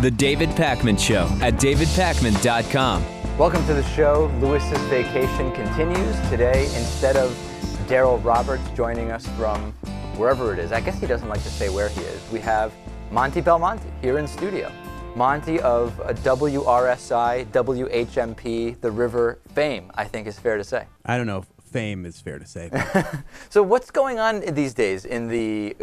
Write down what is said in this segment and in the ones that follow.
The David Pakman Show at davidpakman.com. Welcome to the show. Lewis's vacation continues. Today, instead of Daryl Roberts joining us from wherever it is, I guess he doesn't like to say where he is, we have Monte Belmonte here in studio. Monte of WRSI, WHMP, the river fame, I think is fair to say. I don't know if fame is fair to say. So what's going on these days in the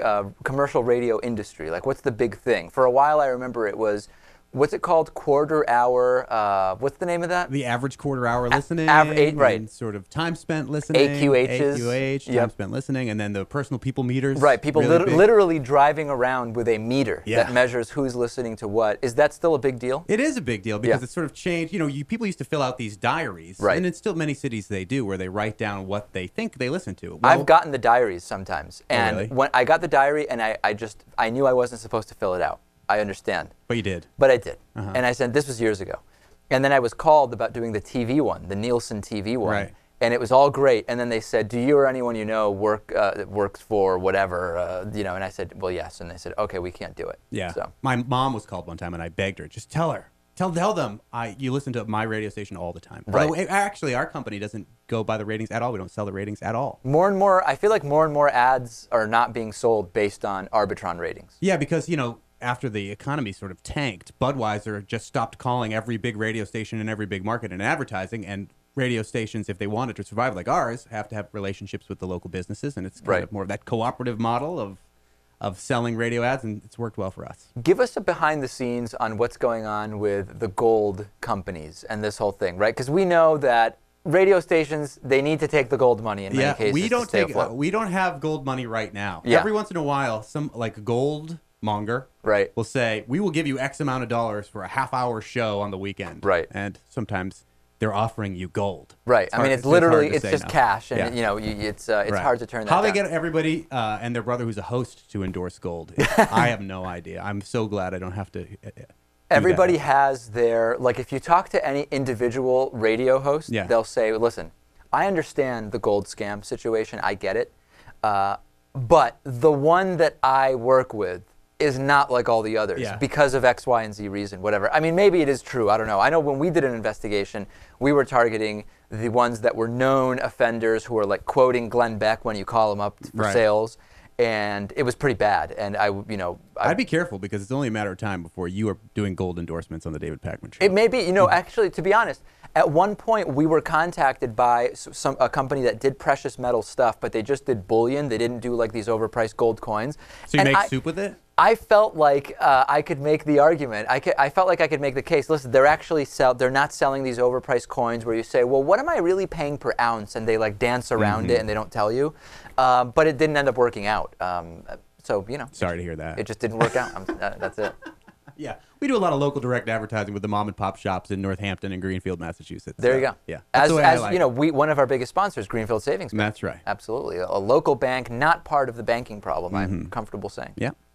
commercial radio industry? Like, what's the big thing? For a while, I remember it was, what's it called? Quarter hour, what's the name of that? The average quarter hour listening. Right. And sort of time spent listening. AQHs. AQH, time Yep. spent listening. And then the personal people meters. Right, people really big. literally driving around with a meter Yeah. that measures who's listening to what. Is that still a big deal? It is a big deal because Yeah. it's sort of changed. You know, people used to fill out these diaries. Right. And in still many cities they do, where they write down what they think they listen to. Well, I've gotten the diaries sometimes. Oh, And really? when I got the diary and I knew I wasn't supposed to fill it out. I understand. But you did. But I did. Uh-huh. And I said, this was years ago. And then I was called about doing the TV one, the Nielsen TV one. Right. And it was all great. And then they said, do you or anyone you know works for whatever, you know? And I said, well, yes. And they said, okay, we can't do it. Yeah. So. My mom was called one time and I begged her, just tell her. Tell them you listen to my radio station all the time. Right. Although, actually, our company doesn't go by the ratings at all. We don't sell the ratings at all. More and more, I feel like more and more ads are not being sold based on Arbitron ratings. Yeah, because, after the economy sort of tanked, Budweiser just stopped calling every big radio station in every big market and advertising, and radio stations, if they wanted to survive like ours, have to have relationships with the local businesses, and it's kind of more of that cooperative model of selling radio ads, and it's worked well for us. Give us a behind the scenes on what's going on with the gold companies and this whole thing, right? Because we know that radio stations, they need to take the gold money in many cases to stay afloat. We don't have gold money right now. Yeah. Every once in a while, some like a gold monger will say, we will give you X amount of dollars for a half-hour show on the weekend. Right. And sometimes they're offering you gold. Right. I mean, it's literally, it's just cash, and Yeah. it's hard to turn that How down. they get everybody and their brother who's a host to endorse gold, I have no idea. I'm so glad I don't have to. Everybody has their, like, if you talk to any individual radio host, they'll say, listen, I understand the gold scam situation. I get it. But the one that I work with is not like all the others because of X, Y, and Z reason, whatever. I mean, maybe it is true. I don't know. I know when we did an investigation, we were targeting the ones that were known offenders who were like quoting Glenn Beck when you call them up for sales. And it was pretty bad. And I'd be careful because it's only a matter of time before you are doing gold endorsements on the David Pakman Show. It may be, actually, to be honest, at one point we were contacted by a company that did precious metal stuff, but they just did bullion. They didn't do like these overpriced gold coins. So you make soup with it? I felt like I could make the argument. I felt like I could make the case. Listen, they're not selling these overpriced coins where you say, well, what am I really paying per ounce? And they like dance around it and they don't tell you. But it didn't end up working out. So, Sorry to hear that. It just didn't work out. That's it. Yeah, we do a lot of local direct advertising with the mom and pop shops in Northampton and Greenfield, Massachusetts. There you go. Yeah, as one of our biggest sponsors, Greenfield Savings Bank. That's right. Absolutely, a local bank, not part of the banking problem. I'm comfortable saying. Yeah.